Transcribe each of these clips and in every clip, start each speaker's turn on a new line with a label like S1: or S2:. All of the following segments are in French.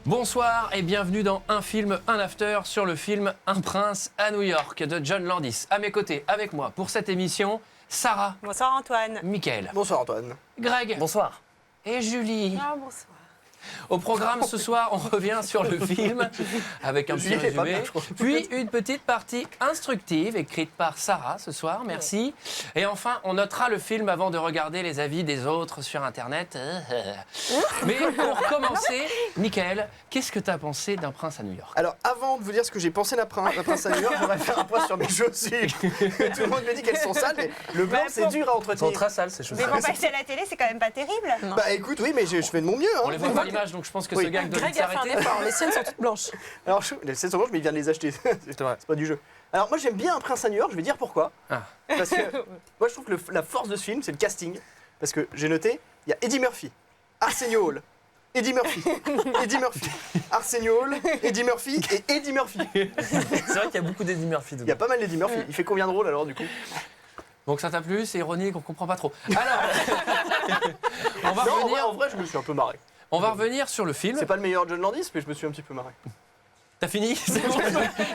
S1: Bonsoir et bienvenue dans Un film, un after sur le film Un prince à New York de John Landis. À mes côtés, avec moi pour cette émission, Sarah.
S2: Bonsoir Antoine.
S1: Mickaël.
S3: Bonsoir Antoine.
S1: Greg.
S4: Bonsoir.
S1: Et Julie.
S2: Ah, bonsoir.
S1: Au programme ce soir, on revient sur le film avec un petit résumé, puis une petite partie instructive écrite par Sarah ce soir, merci. Et enfin, on notera le film avant de regarder les avis des autres sur Internet. Mais pour commencer, Mickaël, qu'est-ce que tu as pensé d'Un prince à New York ?
S3: Alors avant de vous dire ce que j'ai pensé d'un prince à New York, on va faire un point sur mes chaussures. Tout le monde me dit qu'elles sont sales, mais le blanc c'est dur à
S4: Elles
S3: entretenir.
S4: sont très sales ces
S2: Mais
S4: chaussures.
S2: pour passer à la télé, c'est quand même pas terrible.
S3: Bah écoute, oui, mais je fais de mon mieux.
S1: On les voit pas à l'image, donc je pense que
S3: Oui.
S1: ce gag doit vite
S5: Greg a fait un
S1: s'arrêter.
S5: effort, les siennes sont toutes blanches.
S3: Alors les 7 secondes, mais il vient de les acheter. C'est pas du jeu. Alors moi j'aime bien Un prince à New York, je vais dire pourquoi.
S1: Ah.
S3: Parce que moi je trouve que la force de ce film, c'est le casting. Parce que j'ai noté, il y a Eddie Murphy, Arsenio Hall, Eddie Murphy, Arsenio Hall, Eddie Murphy et Eddie Murphy.
S4: C'est vrai qu'il y a beaucoup d'Eddie Murphy
S3: Il y a
S4: dedans.
S3: pas mal d'Eddie Murphy. Il fait combien de rôles alors du coup?
S1: Donc ça t'a plu, c'est ironique, on comprend pas trop. Alors, on va
S3: Non,
S1: revenir,
S3: en vrai, je me suis un peu marré.
S1: on va revenir sur le film.
S3: C'est pas le meilleur John Landis, mais je me suis un petit peu marré.
S1: T'as fini? C'est bon.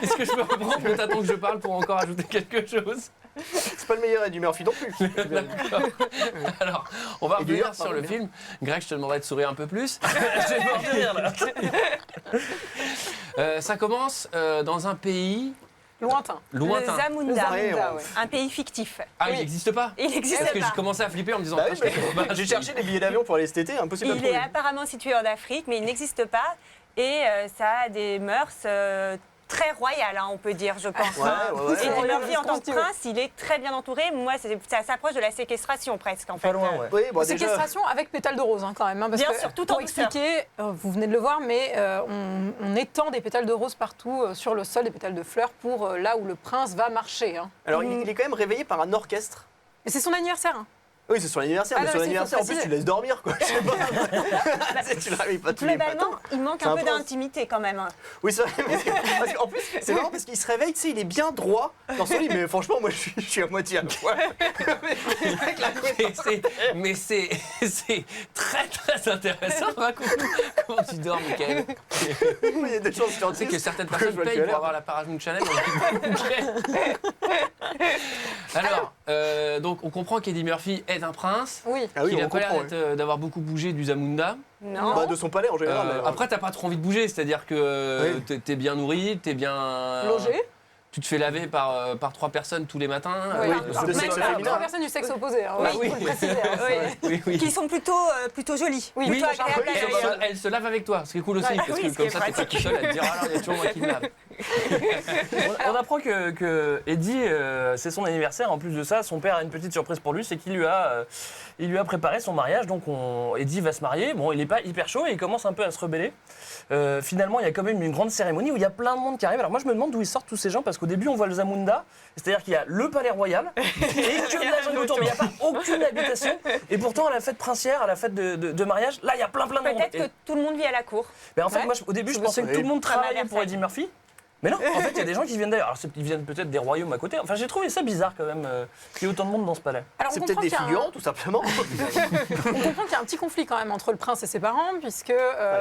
S1: Est-ce que je peux reprendre ou t'attends que je parle pour encore ajouter quelque chose?
S3: C'est pas le meilleur Eddie Murphy non plus.
S1: D'accord. Alors, on va
S3: Et du
S1: revenir
S3: York,
S1: sur
S3: pardon,
S1: le
S3: bien.
S1: film. Greg, je te demanderai de sourire un peu plus.
S4: Je vais mort de rire là.
S1: Ça commence dans un pays
S5: Lointain.
S1: lointain.
S2: Le Zamunda,
S3: Zamunda, ouais.
S2: un pays fictif.
S1: Ah, il
S5: Oui.
S1: n'existe pas?
S2: Il n'existe
S1: Parce que
S2: pas.
S1: j'ai commencé à flipper en me disant...
S3: Bah oui,
S1: putain, je comprends pas.
S3: j'ai cherché des billets d'avion pour aller cet été, impossible à
S2: Il
S3: trouver.
S2: est apparemment situé en Afrique, mais il n'existe pas. Et ça a des mœurs très royales, hein, on peut dire, je pense.
S3: Ouais, ouais, ouais.
S2: Et Eddie Murphy, en
S5: Je
S2: tant
S5: pense
S2: que
S5: que-
S2: prince, il est très bien entouré. Moi, ça s'approche de la séquestration presque, en fait.
S4: Pas loin, ouais.
S3: Oui, bon, déjà,
S5: Séquestration avec pétales de rose, hein, quand même. Hein, parce
S2: Bien
S5: que,
S2: sûr, tout en
S5: pour
S2: douceur.
S5: expliquer, vous venez de le voir, mais on étend des pétales de rose partout sur le sol, des pétales de fleurs, pour là où le prince va marcher. Hein.
S3: Alors, il est quand même réveillé par un orchestre.
S5: Et c'est son anniversaire. Hein.
S3: Oui, c'est son anniversaire,
S5: Ah
S3: mais
S5: non,
S3: son
S5: mais c'est,
S3: anniversaire, en
S5: faut
S3: plus, tu
S5: préciser.
S3: laisses dormir, quoi. Je sais pas. Tu le réveilles pas tous les matins.
S2: Globalement, il manque
S3: C'est
S2: un
S3: un
S2: peu
S3: prince.
S2: d'intimité quand même.
S3: Oui, c'est vrai. Parce qu'en plus, c'est marrant parce qu'il se réveille, tu sais, il est bien droit dans son lit. Mais franchement, moi, je suis à moitié à poil. Avec la couette.
S1: C'est très très intéressant. Raconte-nous comment tu dors, Mickaël.
S3: Il y a des chances
S1: Tu sais que certaines personnes payent pour avoir la Paramount Channel. Alors, donc on comprend qu'Eddie Murphy est un prince.
S5: Oui.
S3: Ah oui,
S1: Il
S3: on
S1: n'a pas l'air
S3: comprend.
S1: d'avoir beaucoup bougé du Zamunda.
S2: Non.
S3: Bah, de son palais en général. d'ailleurs.
S1: Après, t'as pas trop envie de bouger, c'est-à-dire que
S3: Oui.
S1: t'es bien nourri, t'es bien
S5: Logé.
S1: Tu te fais laver par 3 personnes tous les matins.
S5: Oui.
S3: par
S5: Même
S3: sexe
S5: pas
S3: féminin.
S5: 3 personnes du sexe opposé. Hein,
S1: Bah
S5: il
S1: oui.
S5: faut le préciser. Hein, c'est-
S1: Oui.
S2: Qui sont plutôt jolies.
S5: Oui,
S2: plutôt
S5: oui,
S2: agréables à
S3: oui,
S2: l'œil.
S1: Elle se lave avec toi, ce qui est cool aussi,
S5: Ouais,
S1: parce
S2: oui,
S1: que
S2: ce
S1: comme
S2: qui
S1: ça,
S2: est
S1: t'es pas tout seul à te dire, alors il y a toujours moi qui me lave.
S4: On apprend que Eddie, c'est son anniversaire. En plus de ça, son père a une petite surprise pour lui, c'est qu'il lui a préparé son mariage. Donc Eddie va se marier. Bon, il n'est pas hyper chaud et il commence un peu à se rebeller. Finalement, il y a quand même une grande cérémonie où il y a plein de monde qui arrive. Alors moi, je me demande d'où ils sortent tous ces gens parce qu'au début, on voit le Zamunda, c'est-à-dire qu'il y a le palais royal et que de la jungle autour, mais il n'y a pas aucune habitation. Et pourtant, à la fête princière, à la fête de mariage, là, il y a plein de monde.
S2: Peut-être
S4: Et-
S2: que tout le monde vit à la cour.
S4: Mais en fait,
S5: Ouais.
S4: moi, au début, je
S5: C'est
S4: pensais que
S3: possible.
S4: tout le monde
S2: Comme à
S4: travaillait pour
S2: Versailles.
S4: Eddie Murphy. Mais non, en fait, il y a des gens qui viennent d'ailleurs. Alors, ils viennent peut-être des royaumes à côté. Enfin, j'ai trouvé ça bizarre quand même qu'il y ait autant de monde dans ce palais.
S5: Alors, on
S3: C'est
S5: comprend
S3: peut-être des
S5: qu'il y a un-
S3: figurants, tout simplement.
S5: On comprend qu'il y a un petit conflit quand même entre le prince et ses parents, puisque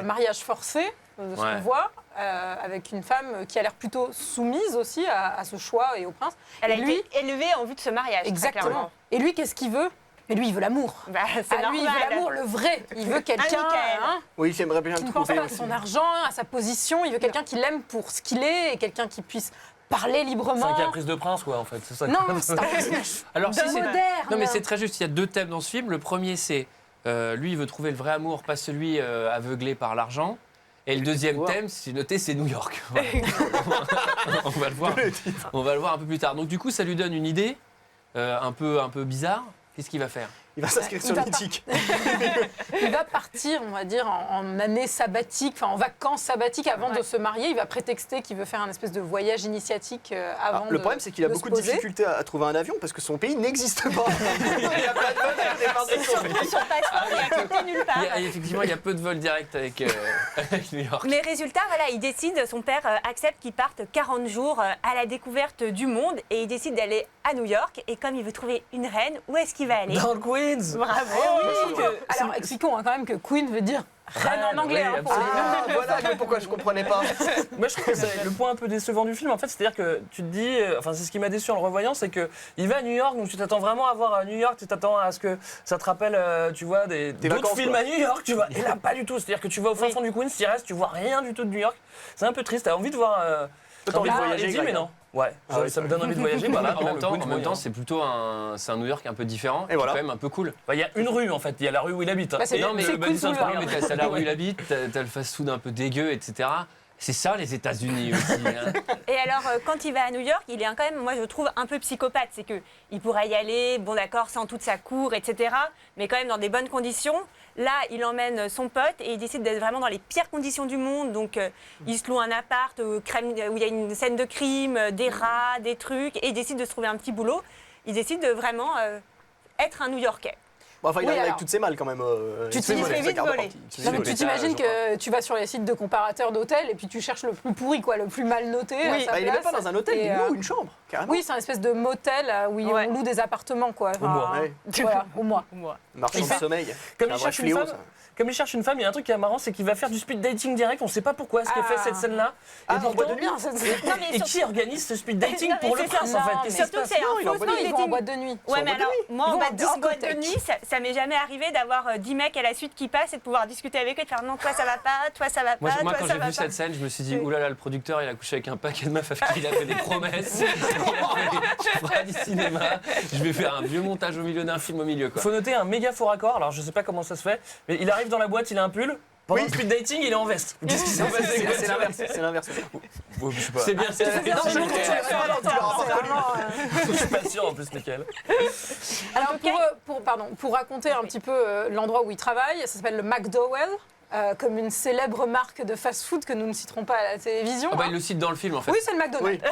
S5: mariage forcé, de ce
S1: Ouais.
S5: qu'on voit, avec une femme qui a l'air plutôt soumise aussi à ce choix et au prince.
S2: Elle a
S5: Et lui,
S2: été élevée en vue de ce mariage. très
S5: exactement.
S2: clairement.
S5: Et lui, qu'est-ce qu'il veut? Mais lui, il veut l'amour.
S2: Bah, c'est
S5: Ah, lui, il veut
S2: normal.
S5: l'amour, le vrai. Il veut quelqu'un
S2: Michael.
S3: Oui, j'aimerais bien
S5: qui
S3: le
S5: ne pense
S3: trouver
S5: pas à
S3: aussi.
S5: son argent, à sa position. Il veut quelqu'un qui l'aime pour ce qu'il est et quelqu'un qui puisse parler librement.
S4: C'est un caprice de prince, quoi, en fait. C'est ça.
S5: Non, c'est un personnage
S1: Alors, si c'est...
S5: moderne.
S1: Non, mais c'est très juste, il y a 2 thèmes dans ce film. Le premier, c'est lui, il veut trouver le vrai amour, pas celui aveuglé par l'argent. Et le deuxième
S3: Wow.
S1: thème, si j'ai noté, c'est New York. Voilà. on va le voir. On va le voir un peu plus tard. Donc du coup, ça lui donne une idée un peu bizarre. Qu'est-ce qu'il va faire?
S3: Il va s'inscrire
S5: Il
S3: sur
S5: va
S3: l'éthique.
S5: Il va partir, on va dire, en année sabbatique, enfin en vacances sabbatiques avant de se marier. Il va prétexter qu'il veut faire un espèce de voyage initiatique avant
S3: Le problème, c'est qu'il a
S5: de
S3: beaucoup
S5: se
S3: de
S5: poser.
S3: difficultés à trouver un avion parce que son pays n'existe pas. Il n'y a pas de vol avec des parties de son pays.
S2: Son passeport, il est accepté nulle part.
S1: Effectivement, il y a peu de vols directs avec New York.
S2: Mais résultat, voilà, il décide, son père accepte qu'il parte 40 jours à la découverte du monde et il décide d'aller à New York. Et comme il veut trouver une reine, où est-ce qu'il va aller?
S4: Dans le Queens.
S2: Bravo, oui.
S5: Alors expliquons quand même que Queen veut dire Reine en anglais.
S4: oui,
S5: Hein, pour
S4: absolument.
S5: les-
S3: Voilà pourquoi je comprenais pas.
S4: Moi, je trouve que c'est le point un peu décevant du film, en fait, c'est-à-dire que tu te dis, enfin, c'est ce qui m'a déçu en le revoyant, c'est que il va à New York, donc tu t'attends vraiment à voir New York, tu t'attends à ce que ça te rappelle, tu vois, d'autres
S3: vacances,
S4: films
S3: quoi.
S4: à New York, tu vois. Et là, pas du tout. C'est-à-dire que tu vas au fin fond du Queens, tu y restes, tu vois rien du tout de New York. C'est un peu triste. T'as envie de voir.
S3: T'as envie de voyager,
S4: Eddie,
S3: Greg,
S4: mais non. Ouais,
S3: Ah oui,
S4: ça me donne envie de voyager. Bah là,
S1: En même temps,
S4: le Queens,
S1: c'est plutôt un New York un peu différent,
S3: Et voilà.
S1: quand même un peu cool.
S4: bah, il y a une rue en fait, il y a la rue où il habite.
S5: Bah, c'est-
S4: Et
S1: Non, mais
S5: c'est
S4: le
S5: cool
S4: Madison
S5: tout le
S4: Square
S5: long.
S1: mais
S4: Garden.
S1: t'as la rue où il habite, t'as le fast-food un peu dégueu, etc. C'est ça les États-Unis aussi. Hein.
S2: Et alors, quand il va à New York, il est quand même, moi je trouve, un peu psychopathe. C'est qu'il pourrait y aller, bon d'accord, sans toute sa cour, etc. Mais quand même dans des bonnes conditions. Là, il emmène son pote et il décide d'être vraiment dans les pires conditions du monde. Donc, il se loue un appart où il y a une scène de crime, des rats, des trucs. Et il décide de se trouver un petit boulot. Il décide de vraiment être un New-Yorkais.
S3: Bon, enfin, il
S5: Oui,
S3: arrive avec
S5: alors.
S3: toutes ses malles quand même.
S5: Tu
S3: c'est
S5: t'y
S3: volé,
S2: fais
S3: sa
S2: vite
S3: carte de
S2: voler.
S3: partie.
S1: Tu
S5: Non, mais
S1: le
S5: tu
S1: pétage,
S5: t'imagines
S1: je crois.
S5: que tu vas sur les sites de comparateurs d'hôtels et puis tu cherches le plus pourri, quoi, le plus mal noté. à sa
S3: Bah, il est même
S5: place.
S3: pas dans un hôtel,
S5: Et,
S3: il loue une chambre, carrément.
S5: Oui, c'est un espèce de motel où
S2: Ouais.
S5: on loue des appartements, quoi.
S3: Au mois, ouais.
S5: Voilà, au mois.
S3: Marchand de sommeil.
S4: Comme
S3: C'est un
S4: il
S3: vrai
S4: cherche une
S3: fléau,
S4: femme,
S3: ça.
S4: Comme il cherche une femme, il y a un truc qui est marrant, c'est qu'il va faire du speed dating direct. On sait pas pourquoi est-ce qu'il fait cette scène-là.
S3: Ah,
S4: Et
S3: en boîte
S4: pourtant-
S3: de nuit.
S2: Non, mais
S4: Et qui organise ce speed dating
S2: Non, mais
S4: pour le
S2: c'est
S4: prince
S5: ça.
S4: en fait
S5: Non,
S4: Qu'est-ce
S5: mais
S4: qui se
S2: surtout
S4: passe
S2: c'est un
S3: Non, il est en
S2: faux
S3: boîte de
S5: Non,
S2: speed
S5: ils vont en
S2: dating.
S5: boîte de nuit.
S3: Ils sont
S2: Ouais,
S3: en
S2: mais
S3: boîte de
S2: alors,
S3: nuit.
S2: moi,
S5: Ils
S2: en
S5: vont en
S2: boîte de
S5: discothèque.
S2: nuit, ça m'est jamais arrivé d'avoir 10 mecs à la suite qui passent et de pouvoir discuter avec eux et de faire non, toi ça va pas, toi ça va pas,
S1: Moi,
S2: toi
S1: quand
S2: ça
S1: j'ai
S2: va
S1: vu
S2: pas.
S1: cette scène, je me suis dit, oulala, le producteur, il a couché avec un paquet de meufs avec qui il a fait des promesses. Je ferai du cinéma, je vais faire un vieux montage au milieu d'un film au milieu. Quoi.
S4: Faut noter un méga faux raccord. Alors je sais pas comment ça se fait, mais il arrive dans la boîte, il a un pull. Pendant le speed dating, il est en veste. Qu'est-ce qui s'est passé
S3: C'est l'inverse. C'est l'inverse.
S4: Ouais, je sais pas.
S1: C'est bien, c'est
S2: Non,
S1: bien.
S2: mais
S1: c'est
S2: non,
S1: nickel.
S4: Je suis pas sûr en plus lequel.
S5: Alors, pour raconter un petit peu l'endroit où il travaille, ça s'appelle le McDowell, comme une célèbre marque de fast-food que nous ne citerons pas à la télévision.
S1: Ah bah,
S5: hein.
S1: il le cite dans le film en fait.
S5: Oui, c'est le McDonald's.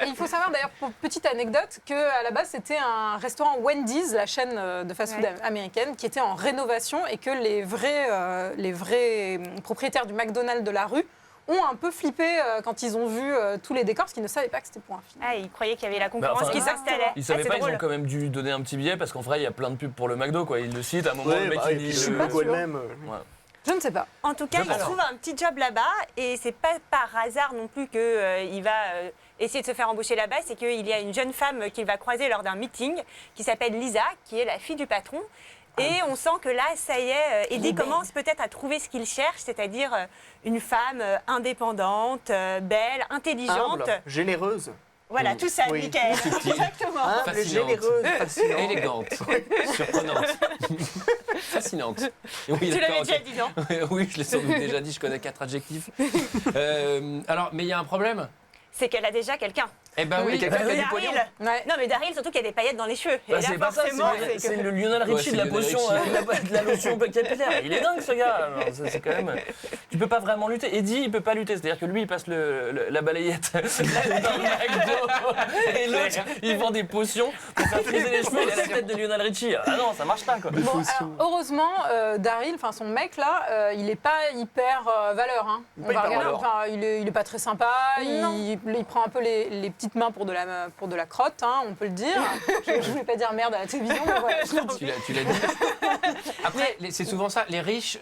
S5: Et il faut savoir d'ailleurs, pour petite anecdote, qu'à la base c'était un restaurant Wendy's, la chaîne de fast-food américaine, qui était en rénovation et que les vrais propriétaires du McDonald's de la rue ont un peu flippé quand ils ont vu tous les décors, parce qu'ils ne savaient pas que c'était pour un film.
S2: Ah, ils croyaient qu'il y avait la concurrence
S4: enfin,
S2: qui s'installait.
S4: Ils savaient
S2: Ah, c'est
S4: pas, ils
S2: drôle.
S4: ont quand même dû donner un petit billet parce qu'en vrai, il y a plein de pubs pour le McDo quoi. Il le cite à un moment,
S3: Ouais,
S4: le mec
S3: bah,
S4: il
S3: et puis
S4: dit.
S5: je suis
S3: le
S5: pas
S3: logo
S5: sûre.
S3: elle-même.
S5: Je ne sais pas.
S2: En tout cas, il
S1: Alors.
S2: trouve un petit job là-bas et c'est pas par hasard non plus qu'il va essayer de se faire embaucher là-bas. C'est qu'il y a une jeune femme qu'il va croiser lors d'un meeting qui s'appelle Lisa, qui est la fille du patron. Et on sent que là, ça y est, Eddie commence peut-être à trouver ce qu'il cherche, c'est-à-dire une femme indépendante, belle, intelligente.
S3: Humble, généreuse.
S2: Voilà, tout ça,
S3: Oui.
S2: Michael. Exactement.
S3: Humble,
S1: Fascinante.
S3: généreuse, fascinante.
S1: Élégante, surprenante, fascinante. Et oui,
S2: Tu l'avais
S1: d'accord,
S2: déjà
S1: ok.
S2: dit, non?
S1: Oui, je l'ai sans doute déjà dit, je connais 4 adjectifs. Alors, mais il y a un problème.
S2: C'est qu'elle a déjà quelqu'un.
S1: Eh ben oui,
S3: quelqu'un qui a du
S2: Daryl.
S3: pognon.
S5: Ouais.
S2: Non, mais Daryl, surtout qu'il y a des paillettes dans les cheveux. Et
S4: Bah,
S2: là,
S4: c'est pas ça,
S2: forcément,
S4: c'est
S2: que-
S4: le Lionel Richie
S1: Ouais, c'est
S4: de la
S1: Lionel
S4: potion,
S1: Richie.
S4: de la lotion capillaire. Il est dingue ce gars. Alors, c'est quand même. Tu peux pas vraiment lutter. Eddie, il peut pas lutter. C'est-à-dire que lui, il passe la balayette dans le McDo. Et l'autre, il vend des potions pour faire friser les cheveux. Il a la tête de Lionel Richie. Ah non, ça marche pas quoi.
S5: Bon, alors, heureusement, Daryl, enfin son mec là, il est pas hyper valeur. Hein.
S3: Pas hyper valeur.
S5: Enfin, il est pas très sympa.
S2: Non.
S5: Il prend un peu les petites mains pour de la crotte, hein, on peut le dire. Je voulais pas dire merde à la télévision, mais voilà. je l'ai dit.
S1: tu l'as dit. Après, c'est souvent ça. Les riches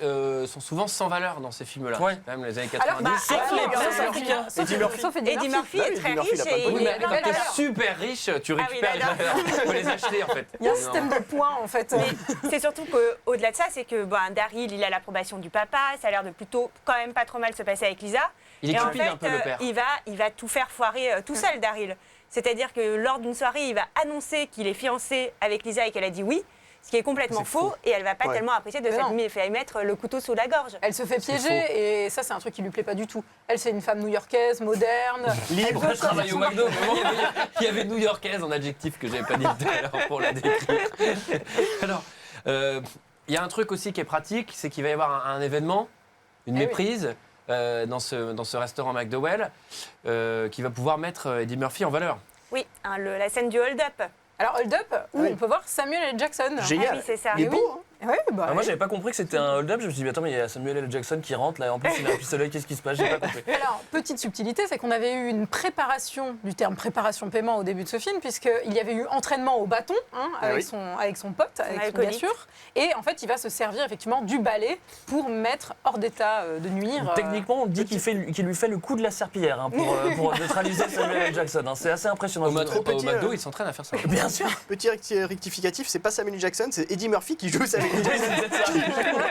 S1: sont souvent sans valeur dans ces films-là.
S4: Ouais.
S1: Quand même les années
S5: Alors,
S1: 90.
S5: bah,
S4: Sauf
S5: alors,
S4: les
S5: alors,
S4: princes
S5: alors,
S4: africains.
S3: Eddie Murphy.
S5: Sauf Eddie
S2: Eddie
S5: Murphy.
S2: Murphy
S3: Bah
S2: est
S3: oui,
S2: très
S3: Eddie Murphy,
S2: riche
S3: il a pas de
S2: et
S3: pognon.
S1: Oui, mais
S2: il a
S1: quand
S2: la
S1: t'es
S2: valeur.
S1: super riche, tu
S2: oui,
S1: récupères
S2: bah
S1: les valeurs. Il faut les acheter en fait.
S5: Il y a un système de points en fait.
S2: Mais c'est surtout qu'au-delà de ça, c'est que Daryl, il a l'approbation du papa, ça a l'air de plutôt quand même pas trop mal se passer avec Lisa.
S1: Il est
S2: Et en
S1: cupide
S2: fait,
S1: un peu le père.
S2: il va tout faire foirer tout seul, Daryl. C'est-à-dire que lors d'une soirée, il va annoncer qu'il est fiancé avec Lisa et qu'elle a dit oui, ce qui est complètement
S3: C'est
S2: faux,
S3: faux.
S2: et elle va pas
S3: Ouais.
S2: tellement apprécier de
S5: Mais non.
S2: s'être fait mettre le couteau sous la gorge.
S5: Elle se fait
S1: C'est
S5: piéger
S1: faux.
S5: et ça c'est un truc qui lui plaît pas du tout. Elle c'est une femme new-yorkaise, moderne.
S3: Libre.
S1: Moi, je travaille au McDo. Il y avait new-yorkaise en adjectif que j'avais pas dit tout à l'heure pour la décrire. Alors, il y a un truc aussi qui est pratique, c'est qu'il va y avoir un événement, une
S5: Eh oui.
S1: méprise dans ce restaurant McDowell qui va pouvoir mettre Eddie Murphy en valeur.
S2: Oui, hein, la scène du hold-up.
S5: Alors hold up où
S3: Oui.
S5: on peut voir Samuel L. Jackson.
S3: Génial.
S2: Ah oui, c'est ça.
S3: Il est
S5: Eh
S3: beau,
S5: oui.
S3: hein.
S5: Ouais, bah,
S4: Moi, j'avais pas compris que c'était un hold-up. Je me suis dit, mais attends, mais il y a Samuel L. Jackson qui rentre là. En plus, il a un pistolet. Qu'est-ce qui se passe? J'ai pas compris.
S5: Alors, petite subtilité, c'est qu'on avait eu une préparation du terme préparation-paiement au début de ce film, puisqu'il y avait eu entraînement au bâton avec son pote, avec son
S2: alcoolique.
S5: bien sûr. Et en fait, il va se servir effectivement du balai pour mettre hors d'état de nuire.
S4: Techniquement, on dit qu'il lui fait le coup de la serpillière pour neutraliser Samuel L. Jackson. Hein. C'est assez impressionnant.
S1: Au
S4: je trouve.
S1: McDo, ils s'entraînent à faire ça.
S4: Bien sûr.
S3: Petit rectificatif, c'est pas Samuel Jackson, c'est Eddie Murphy qui joue Samuel Jackson.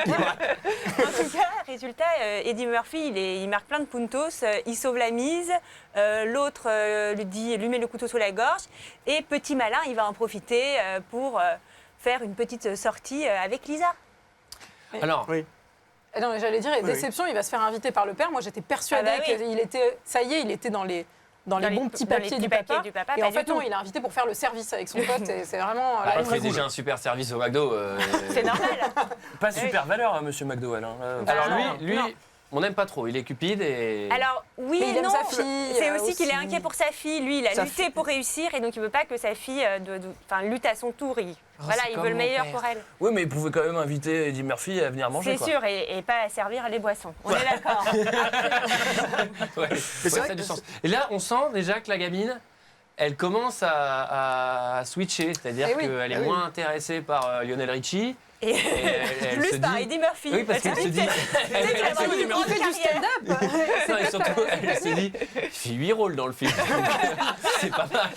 S2: En tout cas, résultat, Eddie Murphy, il marque plein de puntos, il sauve la mise, l'autre lui met le couteau sous la gorge, et petit malin, il va en profiter pour faire une petite sortie avec Lisa.
S1: Alors,
S3: Oui.
S5: Non, mais j'allais dire, et
S3: Oui,
S5: déception, il va se faire inviter par le père. Moi, j'étais persuadée
S2: Ah bah oui.
S5: qu'il était, ça y est, il était dans les bons petits papiers du papa. Et
S2: pas
S5: en
S2: du
S5: fait,
S2: tout.
S5: non, il est invité pour faire le service avec son pote, et c'est vraiment...
S1: bah, il
S5: très
S1: fait
S5: cool.
S1: déjà un super service au McDo.
S2: C'est normal.
S4: Pas super valeur, hein, Monsieur McDowell. Hein.
S1: Alors
S2: non,
S1: lui,
S2: non.
S1: on n'aime pas trop. Il est cupide et.
S2: Alors oui
S5: Mais il
S2: et
S5: aime
S2: non,
S5: sa fille,
S2: c'est aussi qu'il est
S5: aussi.
S2: inquiet pour sa fille. Lui, il a
S3: Sa
S2: lutté
S3: fille.
S2: pour réussir et donc il veut pas que sa fille lutte à son tour. Voilà,
S1: c'est
S2: il
S1: comme
S2: veut le
S1: mon
S2: meilleur
S1: père.
S2: pour elle.
S4: Oui, mais il pouvait quand même inviter Eddie Murphy à venir manger.
S2: C'est
S4: quoi.
S2: sûr, et pas à servir les boissons. On est d'accord.
S1: Ouais.
S3: c'est
S1: Ouais,
S3: vrai
S1: ça a
S3: que
S1: du sens. Et là, on sent déjà que la gamine, elle commence à switcher, c'est-à-dire
S5: Eh oui.
S1: qu'elle est
S3: Ah oui.
S1: moins intéressée par Lionel Richie.
S2: Et
S1: elle se
S2: plus par
S1: dit-
S2: Eddie Murphy.
S1: Oui, parce qu'elle se dit. Elle
S2: qu'il va
S1: se
S2: avoir
S1: dit-
S2: une grande
S5: Il fait du
S2: carrière.
S5: stand-up.
S1: Non, et surtout, elle se dit, il fait 8 rôles dans le film. Donc, c'est pas mal.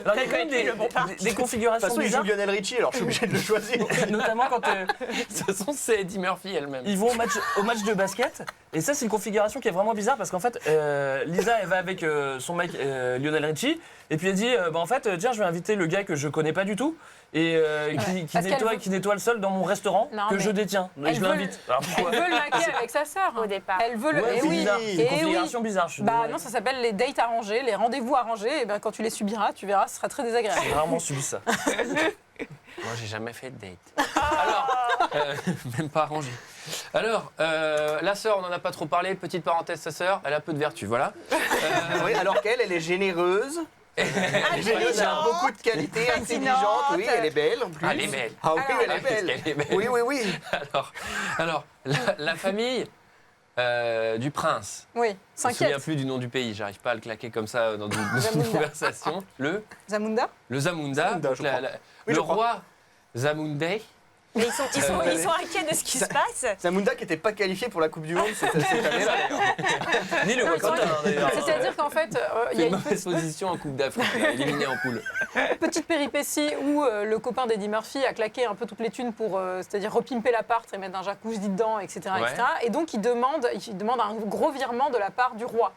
S4: Alors, il y a quand même
S2: le bon parti.
S4: des
S3: De toute
S4: configurations
S3: façon, il joue
S4: bizarres.
S3: Lionel Richie, alors je suis obligé de le choisir.
S4: Notamment quand
S1: De toute façon, c'est Eddie Murphy elle-même.
S4: ils vont au match de basket. Et ça, c'est une configuration qui est vraiment bizarre parce qu'en fait, Lisa, elle va avec son mec Lionel Richie. Et puis elle dit, en fait, tiens, je vais inviter le gars que je connais pas du tout et
S5: Parce qu'elle
S4: qui nettoie le sol dans mon restaurant
S5: Non,
S4: que
S5: mais
S4: je détiens. Et
S5: elle
S4: je
S5: veut
S4: l'invite. Alors pourquoi
S5: Elle veut le maquer avec sa sœur.
S2: Au départ.
S5: Elle veut le...
S4: Ouais,
S5: Eh
S4: c'est
S5: oui.
S4: bizarre. C'est une
S5: Eh
S4: configuration
S5: oui.
S4: bizarre. Je suis
S5: Bah
S4: désolé.
S5: non, ça s'appelle les dates arrangés, les rendez-vous arrangés. Et ben quand tu les subiras, tu verras, ce sera très désagréable.
S4: J'ai rarement subi ça.
S1: Moi, j'ai jamais fait de date. Alors, même pas arrangé. Alors, la sœur, on n'en a pas trop parlé. Petite parenthèse, sa sœur, elle a peu de vertu, voilà.
S3: Oui, alors qu'elle, elle est généreuse. Généreuse, elle a beaucoup de qualités, intelligente. Oui, elle est belle en plus.
S1: Ah, elle est belle.
S3: Ah oui, elle est
S1: Ah, qu'est-ce
S3: belle.
S1: qu'elle est belle.
S3: Oui, oui, oui.
S1: Alors la famille du prince.
S5: Oui,
S1: Je me souviens
S5: s'inquiète.
S1: plus du nom du pays, j'arrive pas à le claquer comme ça dans une
S5: Zamunda.
S1: conversation. Le
S5: Zamunda
S1: Zamunda,
S3: Zamunda, je crois. Oui,
S1: le
S3: je crois.
S1: roi Zamundai.
S2: Mais ils sont inquiets de ce qui se passe.
S3: Zamunda qui n'était pas qualifié pour la Coupe du Monde cette année-là.
S4: Ni le Wakanda, hein, d'ailleurs.
S5: C'est-à-dire qu'en fait, il y
S1: C'est
S5: a
S1: une
S5: une
S1: mauvaise position en Coupe d'Afrique, éliminé en poule.
S5: petite péripétie où le copain d'Eddie Murphy a claqué un peu toutes les thunes pour, c'est-à-dire repimper l'appart et mettre un jacuzzi dedans, etc.,
S1: Ouais.
S5: etc. Et donc il demande un gros virement de la part du roi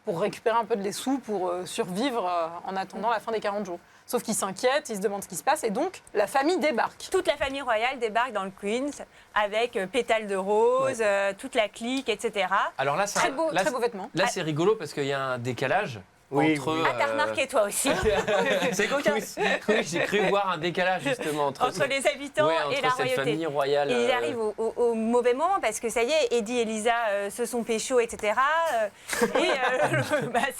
S5: pour récupérer un peu de les sous pour survivre en attendant la fin des 40 jours. Sauf qu'il s'inquiète, il se demande ce qui se passe et donc la famille débarque.
S2: Toute la famille royale débarque dans le Queens avec pétales de rose, toute la clique, etc.
S1: Alors là, ça,
S5: Très beau
S1: là,
S5: vêtement.
S1: là, c'est rigolo parce qu'il y a un décalage
S3: Oui,
S1: entre.
S3: oui.
S2: Ah, t'as remarqué toi aussi,
S1: C'est coquin. Oui, j'ai cru voir un décalage justement entre
S2: entre les habitants
S1: ouais,
S2: et
S1: entre
S2: la
S1: cette
S2: royauté.
S1: famille royale.
S2: Et il arrive au mauvais moment parce que ça y est, Eddie et Lisa se sont pécho, etc.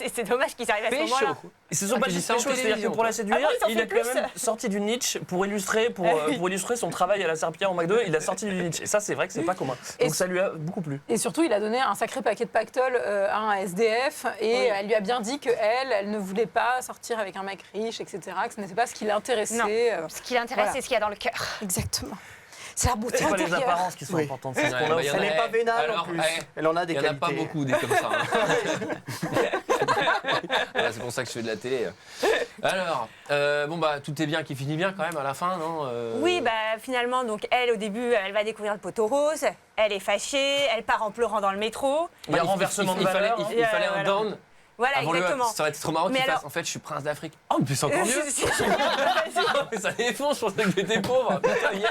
S2: C'est dommage qu'ils arrivent à ce
S1: pécho.
S2: moment-là.
S4: Ils se sont
S1: Ah,
S4: pas
S1: tu dis
S4: juste
S1: ça en
S4: pécho, c'est-à-dire que
S1: télévision,
S4: pour la séduire,
S2: Ah bon, ils en
S4: il a
S2: font
S4: quand
S2: plus.
S4: même sorti du niche pour illustrer son travail à la serpillière au McDo. Il a sorti du niche. Et ça, c'est vrai que c'est pas commun.
S5: Et
S4: Donc ça lui a beaucoup plu.
S5: Et surtout, il a donné un sacré paquet de pactole à un SDF et elle lui a bien dit qu'elle ne voulait pas sortir avec un mec riche, etc., que ce n'était pas ce qui l'intéressait.
S2: Non. Ce qui l'intéresse,
S5: Voilà.
S2: c'est ce qu'il y a dans le cœur.
S5: Exactement. C'est la beauté
S4: C'est pas les
S5: intérieure.
S4: apparences qui sont
S3: Oui.
S4: importantes. C'est ce
S1: Ouais,
S4: qu'on a
S1: bah, y en
S3: Elle
S1: a-
S3: n'est pas vénale
S1: alors,
S3: en plus.
S1: ouais.
S3: Elle en a des
S1: Il n'y en a
S3: qualités.
S1: pas beaucoup des comme ça. hein. Voilà, c'est pour ça que je fais de la télé. Alors, tout est bien qui finit bien quand même à la fin, non
S2: Oui, finalement, donc elle, au début, elle va découvrir le poteau rose. Elle est fâchée, elle part en pleurant dans le métro.
S4: Il y a un renversement de valeur.
S1: Il fallait un
S2: Voilà.
S1: down.
S2: Voilà,
S1: Avant
S2: exactement.
S1: ça aurait été trop marrant
S2: Mais
S1: qu'il fasse.
S2: alors-
S1: En fait, je suis prince d'Afrique. Oh, mais c'est encore mieux.
S2: Vas-y.
S1: Ça défonce, je pensais que j'étais pauvre. Putain, yes.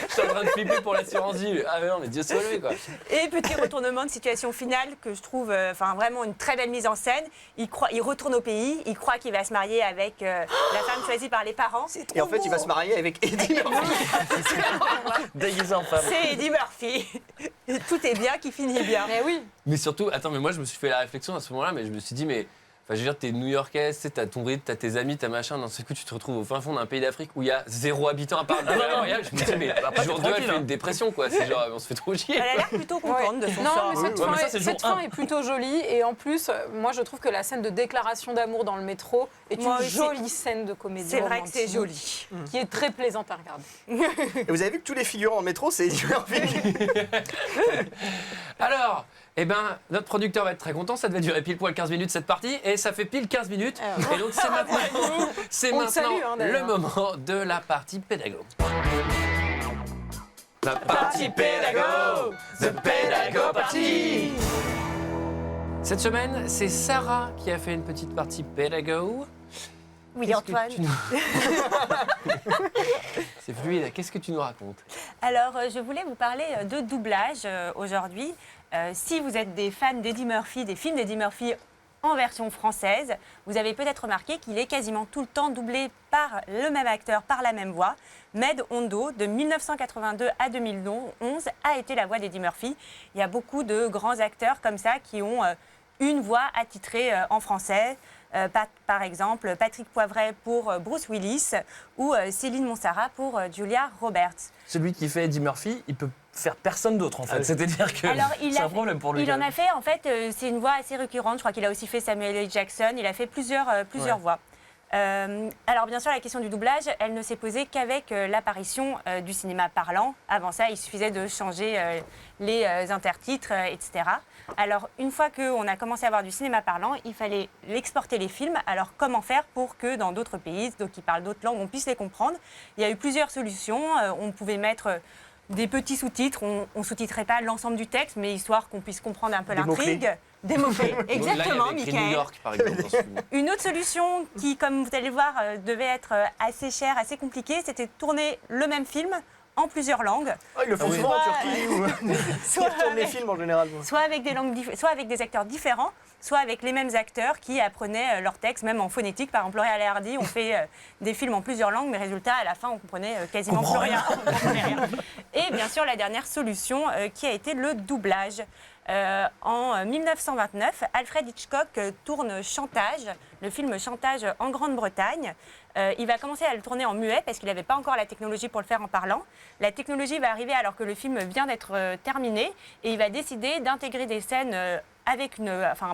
S1: Je suis en train de flipper pour l'assurance vie. Ah mais non, mais Dieu soit loué, quoi.
S2: Et petit retournement de situation finale que je trouve vraiment une très belle mise en scène. Il retourne au pays, il croit qu'il va se marier avec la femme choisie par les parents.
S3: Et en fait, il va se marier avec Eddie Murphy.
S4: Déguisé en femme.
S2: C'est Eddie Murphy. Et tout est bien qui finit bien.
S5: Mais oui,
S1: Mais surtout, attends, mais moi je me suis fait la réflexion à ce moment-là, mais je me suis dit, mais Enfin, je veux dire, t'es New-Yorkaise, tu sais, t'as ton rythme, t'as tes amis, t'as machin. Dans ce coup, tu te retrouves au fin fond d'un pays d'Afrique où il y a 0 habitant à part Julia Royal. Je me dis, mais
S4: Après,
S1: jour
S4: t'es
S1: 2, elle
S4: tranquille,
S1: fait
S4: hein.
S1: une dépression, quoi. C'est genre, on se fait trop chier.
S2: Elle a l'air plutôt contente de son
S5: Non,
S2: sort.
S5: mais cette
S4: Ouais,
S5: fin,
S4: mais ça, c'est
S5: cette
S4: jour
S5: fin
S4: un.
S5: est plutôt jolie. Et en plus, moi, je trouve que la scène de déclaration d'amour dans le métro est
S2: Moi
S5: une
S2: aussi.
S5: jolie scène de comédie
S2: C'est vrai que c'est
S5: romantique
S2: joli.
S5: qui est très plaisante à regarder.
S3: Et vous avez vu que tous les figurants en métro, c'est Eddie Murphy.
S1: Alors, eh ben, notre producteur va être très content. Ça devait durer pile poil 15 minutes cette partie. Et ça fait pile 15 minutes. Et donc, c'est maintenant, c'est
S5: On le
S1: maintenant
S5: salue, hein,
S1: le
S5: d'ailleurs.
S1: moment de la partie pédago. La partie pédago, the pédago party. Cette semaine, c'est Sarah qui a fait une petite partie pédago.
S2: Oui,
S1: Qu'est-ce que
S2: Antoine.
S1: tu nous- C'est fluide. Qu'est-ce que tu nous racontes?
S2: Alors, je voulais vous parler de doublage aujourd'hui. Si vous êtes des fans d'Eddie Murphy, des films d'Eddie Murphy en version française, vous avez peut-être remarqué qu'il est quasiment tout le temps doublé par le même acteur, par la même voix. Med Hondo, de 1982 à 2011, a été la voix d'Eddie Murphy. Il y a beaucoup de grands acteurs comme ça qui ont une voix attitrée en français. Par exemple, Patrick Poivret pour Bruce Willis ou Céline Monsara pour Julia Roberts.
S4: Celui qui fait Eddie Murphy, il peut faire personne d'autre en fait.
S3: Ah oui.
S4: C'est-à-dire que
S2: Alors,
S4: c'est un problème pour lui.
S2: Il en a fait, en fait, c'est une voix assez récurrente. Je crois qu'il a aussi fait Samuel L. Jackson. Il a fait plusieurs
S4: Ouais.
S2: voix. Alors, bien sûr, la question du doublage, elle ne s'est posée qu'avec l'apparition du cinéma parlant. Avant ça, il suffisait de changer les intertitres, etc. Alors, une fois qu'on a commencé à avoir du cinéma parlant, il fallait exporter les films. Alors, comment faire pour que dans d'autres pays, donc qui parlent d'autres langues, on puisse les comprendre? Il y a eu plusieurs solutions. On pouvait mettre des petits sous-titres. On ne sous-titrait pas l'ensemble du texte, mais histoire qu'on puisse comprendre un peu
S3: Des mots-clés.
S2: l'intrigue. Des mots-clés. Exactement,
S1: Là, il y avait écrit New
S2: Michael.
S1: York, par exemple, dans ce film.
S2: Une autre solution qui, comme vous allez le voir, devait être assez chère, assez compliquée, c'était de tourner le même film en plusieurs langues,
S3: Ah, ils le font
S1: oui.
S3: souvent en
S2: Soit-
S3: Turquie. Ils
S2: soit
S3: retournent les
S2: avec,
S3: films en général.
S2: soit avec des langues soit avec des acteurs différents, soit avec les mêmes acteurs qui apprenaient leur texte, même en phonétique. Par exemple, L'Oréal et Hardy ont fait des films en plusieurs langues, mais résultat, à la fin, on comprenait quasiment plus rien. On comprenait rien. Et bien sûr, la dernière solution qui a été le doublage. En 1929, Alfred Hitchcock tourne Chantage, le film Chantage en Grande-Bretagne. Il va commencer à le tourner en muet parce qu'il n'avait pas encore la technologie pour le faire en parlant. La technologie va arriver alors que le film vient d'être terminé et il va décider d'intégrer des scènes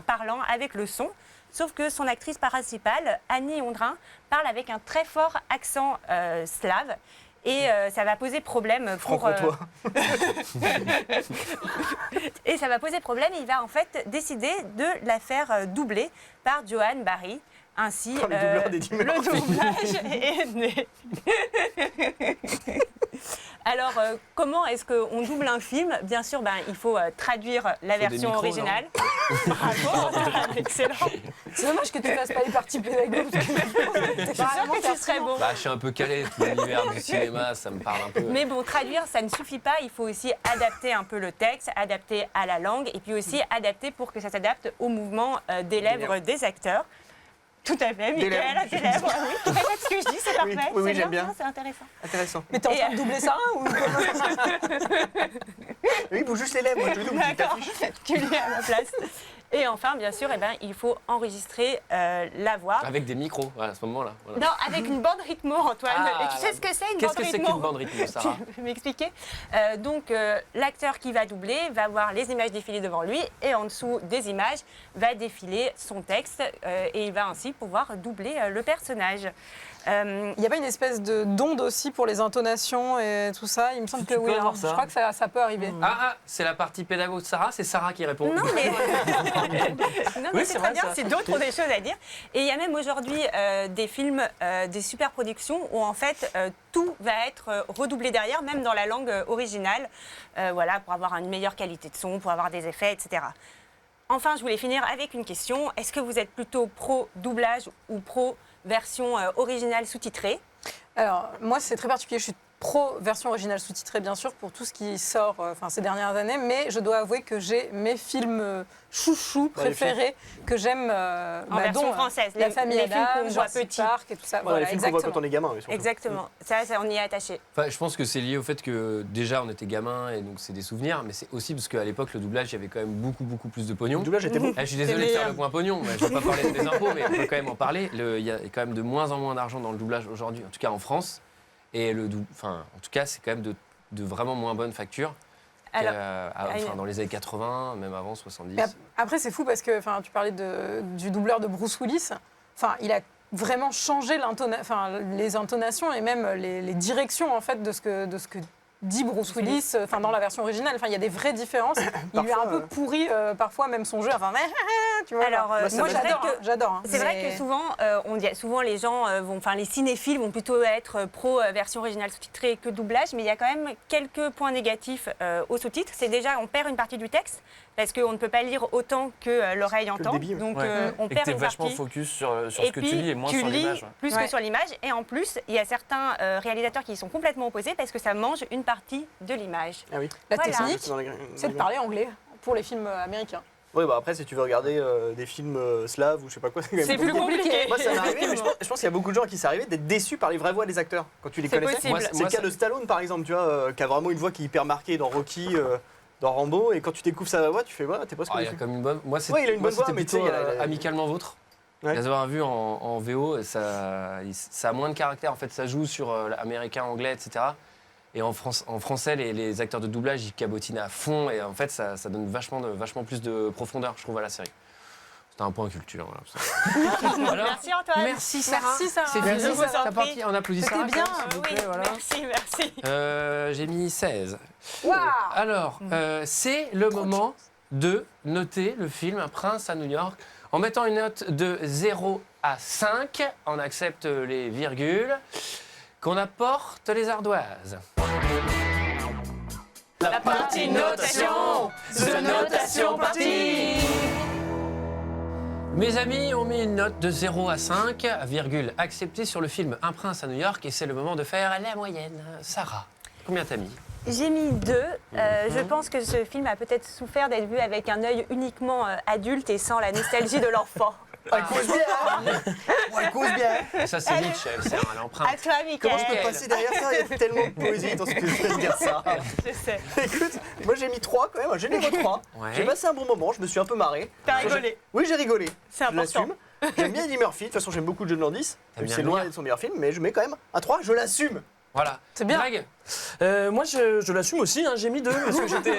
S2: parlant avec le son. Sauf que son actrice principale, Annie Ondrin, parle avec un très fort accent slave. Et ça va poser problème pour...
S3: Franco-toi.
S2: Et ça va poser problème et il va en fait décider de la faire doubler par Johan Barry. Ainsi,
S3: Oh, le doubleur d'Eddie
S2: le
S3: Murphy.
S2: doublage est né. Alors, comment est-ce qu'on double un film? Bien sûr, il faut traduire la
S1: des
S2: version
S1: micros,
S2: originale. Bravo, excellent.
S5: C'est dommage que tu fasses pas les parties pédagogiques.
S2: Je suis sûre que ce serait bon.
S1: Bah, je suis un peu calé, tout l'univers du cinéma, ça me parle un peu.
S2: Mais bon, traduire, ça ne suffit pas. Il faut aussi adapter un peu le texte, adapter à la langue, et puis aussi adapter pour que ça s'adapte au mouvement des lèvres des acteurs. Tout à fait, Michael,
S3: lèvres.
S2: tes lèvres. Oui, tout à fait ce que je dis, c'est parfait.
S3: oui,
S2: C'est
S3: j'aime bien.
S2: non, c'est intéressant.
S3: Intéressant.
S5: Mais t'es en train de doubler ça ou
S3: Oui, il bouge juste les lèvres. Moi, je double, je
S2: D'accord,
S3: t'affiche.
S2: tu l'es à ma place. Et enfin, bien sûr, il faut enregistrer la voix.
S1: Avec des micros, voilà, à ce moment-là. Voilà.
S2: Non, avec une bande rythmo, Antoine.
S1: Ah,
S2: Et tu sais ce que c'est une
S1: Qu'est-ce
S2: bande
S1: que c'est
S2: rythmo
S1: qu'une bande rythmo, Sarah?
S2: Tu peux m'expliquer? Donc, l'acteur qui va doubler va voir les images défiler devant lui et en dessous des images va défiler son texte et il va ainsi pouvoir doubler le personnage.
S5: Il n'y a pas une espèce d'onde aussi pour les intonations et tout ça? Il me semble que
S4: Tu
S5: oui.
S4: peux avoir
S5: hein.
S4: ça.
S5: Je crois que ça peut arriver.
S1: C'est la partie pédago de Sarah, c'est Sarah qui répond.
S2: Non, mais, non, mais
S4: Oui,
S2: c'est
S4: c'est
S2: très
S4: vrai,
S2: bien,
S4: ça.
S2: c'est d'autres des choses à dire. Et il y a même aujourd'hui des films, des super productions où en fait tout va être redoublé derrière, même dans la langue originale, voilà, pour avoir une meilleure qualité de son, pour avoir des effets, etc. Enfin, je voulais finir avec une question. Est-ce que vous êtes plutôt pro doublage ou pro version originale sous-titrée?
S5: Alors, moi, c'est très particulier. Je suis pro version originale sous-titrée, bien sûr, pour tout ce qui sort ces dernières années, mais je dois avouer que j'ai mes films chouchous préférés que j'aime
S2: en version française.
S5: La famille
S2: les films
S5: Adams,
S2: qu'on voit
S5: Jurassic
S2: petits.
S5: Park et tout ça.
S3: Les films qu'on voit quand on est gamin. Oui, surtout.
S2: Exactement. Ça, on y est attaché.
S1: Enfin, je pense que c'est lié au fait que déjà on était gamins et donc c'est des souvenirs, mais c'est aussi parce qu'à l'époque le doublage il y avait quand même beaucoup plus de pognon.
S3: Le doublage était bon.
S1: Je suis désolé de faire le point pognon, mais je ne vais pas parler des impôts, mais on peut quand même en parler. Il y a quand même de moins en moins d'argent dans le doublage aujourd'hui, en tout cas en France. Et en tout cas, c'est quand même de vraiment moins bonne facture.
S2: Alors,
S1: Dans les années 80, même avant 70.
S5: Mais après, c'est fou parce que tu parlais du doubleur de Bruce Willis. Il a vraiment changé les intonations et même les directions en fait, de ce que dit Bruce Willis dans la version originale. Il y a des vraies différences. Il lui a un peu pourri parfois même son jeu. Tu vois,
S2: alors,
S5: moi j'adore. Hein.
S2: C'est vrai que souvent les gens les cinéphiles vont plutôt être pro version originale sous-titrée que doublage, mais il y a quand même quelques points négatifs aux sous-titres. C'est déjà on perd une partie du texte parce qu'on ne peut pas lire autant que l'oreille entend.
S3: débit,
S2: donc on
S4: Et que
S2: perd
S4: t'es
S2: une
S4: vachement
S2: partie.
S4: focus sur ce
S2: Et
S4: que
S2: puis,
S4: tu lis et moins sur l'image.
S2: plus que sur l'image. Et en plus, il y a certains réalisateurs qui sont complètement opposés parce que ça mange une partie de l'image.
S3: Ah oui.
S5: La
S2: Voilà.
S5: technique, c'est de parler anglais pour les films américains.
S3: Oui, après, si tu veux regarder des films slaves ou je sais pas quoi, c'est quand même
S2: C'est plus compliqué.
S3: Moi, ça m'est arrivé, mais je pense qu'il y a beaucoup de gens à qui c'est arrivé d'être déçus par les vraies voix des acteurs quand tu les
S2: C'est
S3: connaissais.
S2: possible.
S3: C'est le cas de Stallone, par exemple, tu vois, qui a vraiment une voix qui est hyper marquée dans Rocky, dans Rambo, et quand tu découvres sa voix, tu fais, t'es presque
S1: Il y a
S3: déçu.
S1: comme une bonne. Moi,
S3: Ouais, il a une bonne voix,
S1: c'était
S3: mais tu sais,
S1: plutôt
S3: il y a la-
S1: amicalement vôtre.
S3: Ouais.
S1: Les avoir vus en VO, ça a moins de caractère. En fait, ça joue sur l'américain, anglais, etc. Et en français, les acteurs de doublage, ils cabotinent à fond. Et en fait, ça donne vachement plus de profondeur, je trouve, à la série. C'était un point culture. Voilà.
S2: Merci Antoine.
S1: Merci Sarah.
S5: Merci, Sarah.
S1: C'est
S2: Merci,
S1: fini.
S2: je vous en
S1: C'est
S2: prie.
S1: parti. On applaudit
S5: C'était
S1: Sarah.
S5: bien.
S1: quand même, s'il vous plaît, voilà.
S2: Merci.
S1: J'ai mis 16.
S5: Waouh.
S1: Alors, c'est le moment de noter le film Un prince à New York en mettant une note de 0 à 5. On accepte les virgules. Qu'on apporte les ardoises. La partie notation, The Notation Party. Mes amis ont mis une note de 0 à 5, virgule acceptée sur le film Un prince à New York, et c'est le moment de faire la moyenne. Sarah, combien t'as mis?
S2: J'ai mis 2. Je pense que ce film a peut-être souffert d'être vu avec un œil uniquement adulte et sans la nostalgie de l'enfant.
S3: Elle cause bien. Elle cause bien.
S1: Ça, c'est Nietzsche, elle sert à l'empreinte.
S2: À toi, Mickaël.
S3: Comment je peux passer derrière ça? Il y a tellement de poésie dans ce que je viens de dire ça.
S2: Je sais.
S3: Écoute, moi j'ai mis 3 quand même, un généreux 3.
S1: Ouais.
S3: J'ai passé un bon moment, je me suis un peu marré.
S2: T'as rigolé.
S3: Oui, j'ai rigolé.
S2: C'est
S3: Je
S2: important.
S3: l'assume. J'aime bien Eddie Murphy, de toute façon j'aime beaucoup John Landis.
S1: T'aimes bien
S3: C'est
S1: le
S3: loin
S1: lire.
S3: d'être son meilleur film, mais je mets quand même un 3, je l'assume.
S1: Voilà.
S5: C'est bien.
S1: Greg,
S4: Moi, je l'assume aussi, hein, j'ai mis 2 parce que j'étais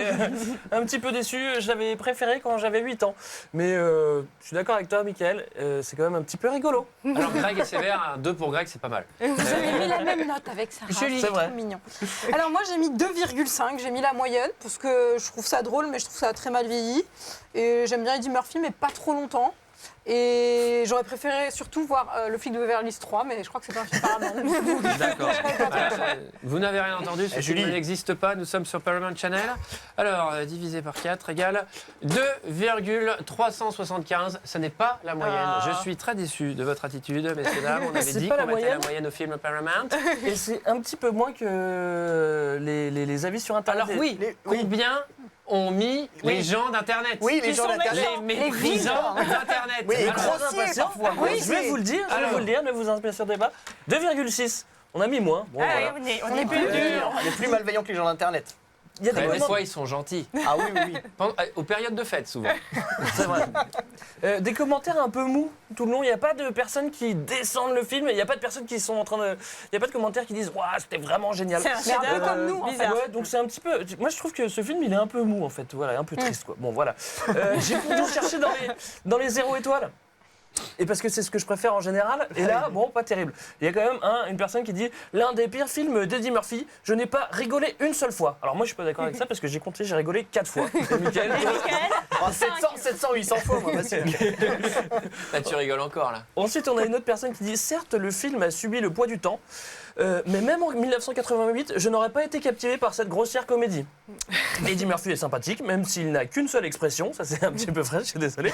S4: un petit peu déçu. Je l'avais préféré quand j'avais 8 ans. Mais je suis d'accord avec toi, Mickaël, c'est quand même un petit peu rigolo.
S1: alors Greg est sévère, 2 pour Greg, c'est pas mal.
S5: Vous avez mis la même note avec Sarah.
S1: Julie.
S4: C'est vrai.
S5: Trop mignon. Alors moi j'ai mis 2,5, j'ai mis la moyenne parce que je trouve ça drôle mais je trouve ça très mal vieilli. Et j'aime bien Eddie Murphy mais pas trop longtemps. Et j'aurais préféré surtout voir Le flic de Beverly Hills 3 mais je crois que c'est pas un film Paramount.
S1: D'accord. Vous n'avez rien entendu, ce
S3: Julie.
S1: film n'existe pas, nous sommes sur Paramount Channel. Alors, divisé par 4 égale 2,375. Ce n'est pas la moyenne.
S5: Ah.
S1: Je suis très déçu de votre attitude, messieurs, dames. On avait
S4: C'est
S1: dit
S4: pas
S1: qu'on
S4: la
S1: mettait la
S4: moyenne
S1: moyenne au film Paramount.
S4: Et c'est un petit peu moins que les avis sur Internet.
S1: Alors oui,
S3: oui.
S1: combien ont mis
S3: Oui.
S1: les gens d'Internet?
S3: Oui, les
S2: Qui
S3: gens
S2: sont
S3: d'Internet.
S1: Les méprisants d'Internet.
S3: Oui, et
S1: Alors,
S3: grossiers parfois.
S4: Oui, je vais vous le dire, ne vous inspirez pas. 2,6. On a mis moins. Bon,
S2: Ah
S4: voilà.
S2: oui, on est plus dur.
S3: On est plus malveillant que les gens d'Internet.
S4: Il y a des
S1: des
S4: moments-
S1: fois, ils sont gentils.
S3: Ah oui, oui, oui.
S1: Aux périodes de fête, souvent.
S4: C'est vrai. Des commentaires un peu mous tout le long. Il n'y a pas de personnes qui descendent le film. Il n'y a pas de personnes qui sont en train de. Il n'y a pas de commentaires qui disent waouh, c'était vraiment génial.
S2: C'est un
S5: Mais un peu
S2: chef-d'œuvre.
S5: comme nous, en fait.
S2: Bizarre.
S4: Ouais, donc c'est un petit peu. Moi, je trouve que ce film, il est un peu mou en fait. Voilà, un peu triste quoi. Bon, voilà. J'ai plutôt cherché dans les 0 étoiles. Et parce que c'est ce que je préfère en général. Et là, bon, pas terrible. Il y a quand même une personne qui dit l'un des pires films d'Eddie Murphy. Je n'ai pas rigolé une seule fois. Alors moi, je suis pas d'accord avec ça parce que j'ai compté, j'ai rigolé 4 fois. Et Mickaël,
S3: Oh, 700, 800 fois, moi, facile.
S1: Là, tu rigoles encore, là.
S4: Ensuite, on a une autre personne qui dit certes, le film a subi le poids du temps. Mais même en 1988, je n'aurais pas été captivé par cette grossière comédie. Eddie Murphy est sympathique, même s'il n'a qu'une seule expression, ça c'est un petit peu frais, je suis désolé.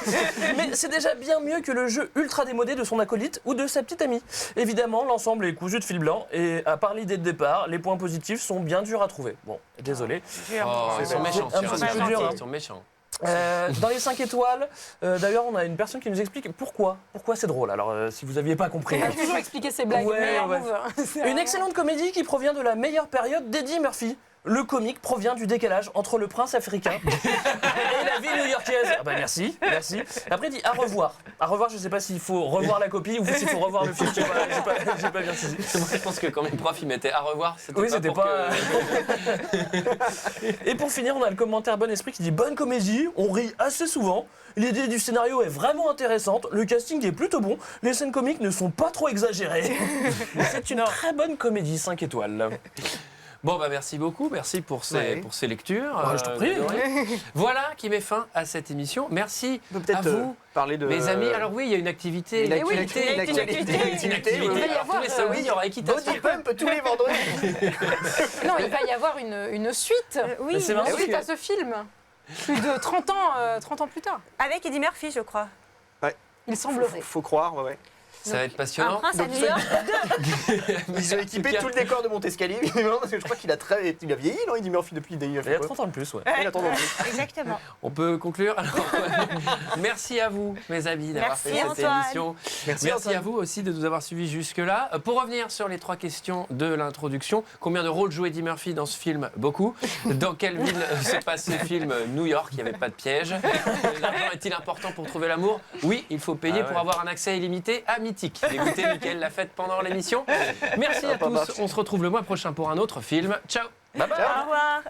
S4: Mais c'est déjà bien mieux que le jeu ultra démodé de son acolyte ou de sa petite amie. Évidemment, l'ensemble est cousu de fil blanc, et à part l'idée de départ, les points positifs sont bien durs à trouver. Bon, désolé.
S1: Oh, ils sont méchants.
S4: Un petit peu dur, hein.
S1: Ils sont méchants.
S4: Dans les 5 étoiles, d'ailleurs, on a une personne qui nous explique pourquoi c'est drôle. Alors, si vous n'aviez pas compris.
S5: Il a toujours expliqué ses blagues.
S4: Ouais,
S5: meilleur
S4: ouais.
S5: move. C'est
S4: Une
S5: vraiment-
S4: excellente comédie qui provient de la meilleure période d'Eddie Murphy. Le comique provient du décalage entre le prince africain et la vie new-yorkaise. Ah bah merci. Après il dit à revoir. À revoir, je sais pas s'il faut revoir la copie ou s'il faut revoir le film. J'ai pas bien saisi.
S1: Moi, je pense que quand mes profs ils mettaient à revoir, c'était
S4: Oui,
S1: pas
S4: c'était
S1: pour
S4: pas.
S1: que...
S4: Et pour finir, on a le commentaire Bon Esprit qui dit bonne comédie, on rit assez souvent. L'idée du scénario est vraiment intéressante, le casting est plutôt bon, les scènes comiques ne sont pas trop exagérées. C'est une très bonne comédie, 5 étoiles.
S1: Bon, bah merci beaucoup, merci pour ces lectures.
S4: Ouais, je t'en prie.
S1: Voilà qui met fin à cette émission. Merci
S3: On peut
S1: à
S3: peut-être
S1: vous,
S3: parler de.
S1: mes amis. Alors oui, il y a une activité.
S3: Une activité,
S2: une activité.
S5: Il va y
S1: Alors,
S5: avoir,
S1: tous les samedis, il y aura équitation.
S3: Body Pump tous les vendredis.
S5: Non, il va y avoir une suite.
S2: Oui,
S4: Mais c'est marrant
S5: Suite
S4: que-
S5: à ce film. Plus de 30 ans plus tard.
S2: avec Eddie Murphy, je crois.
S5: Il semblerait.
S3: Faut croire, ouais.
S1: Ça va être
S2: Un
S1: passionnant.
S2: prince à New York.
S3: Ils ont équipé tout le décor de Montescalier, évidemment, parce que je crois qu'il a vieilli, non, Eddie Murphy depuis Eddie Murphy.
S4: Il y a 30 ans de plus, ouais.
S3: Il a tendance.
S2: Exactement.
S1: On peut conclure. Alors, merci à vous, mes amis, d'avoir
S2: Merci,
S1: fait cette
S2: Antoine.
S1: émission.
S3: Merci,
S1: Merci
S3: Antoine.
S1: à vous aussi de nous avoir suivis jusque-là. Pour revenir sur les 3 questions de l'introduction, combien de rôles joue Eddie Murphy dans ce film? Beaucoup. Dans quelle ville se passe ce film? New York, il n'y avait pas de piège. L'argent est-il important pour trouver l'amour? Oui, il faut payer pour avoir un accès illimité à Mythique. Écoutez, Mickaël l'a fait pendant l'émission. Merci à tous. On se retrouve le mois prochain pour un autre film. Ciao.
S4: Bye bye.
S2: Au revoir.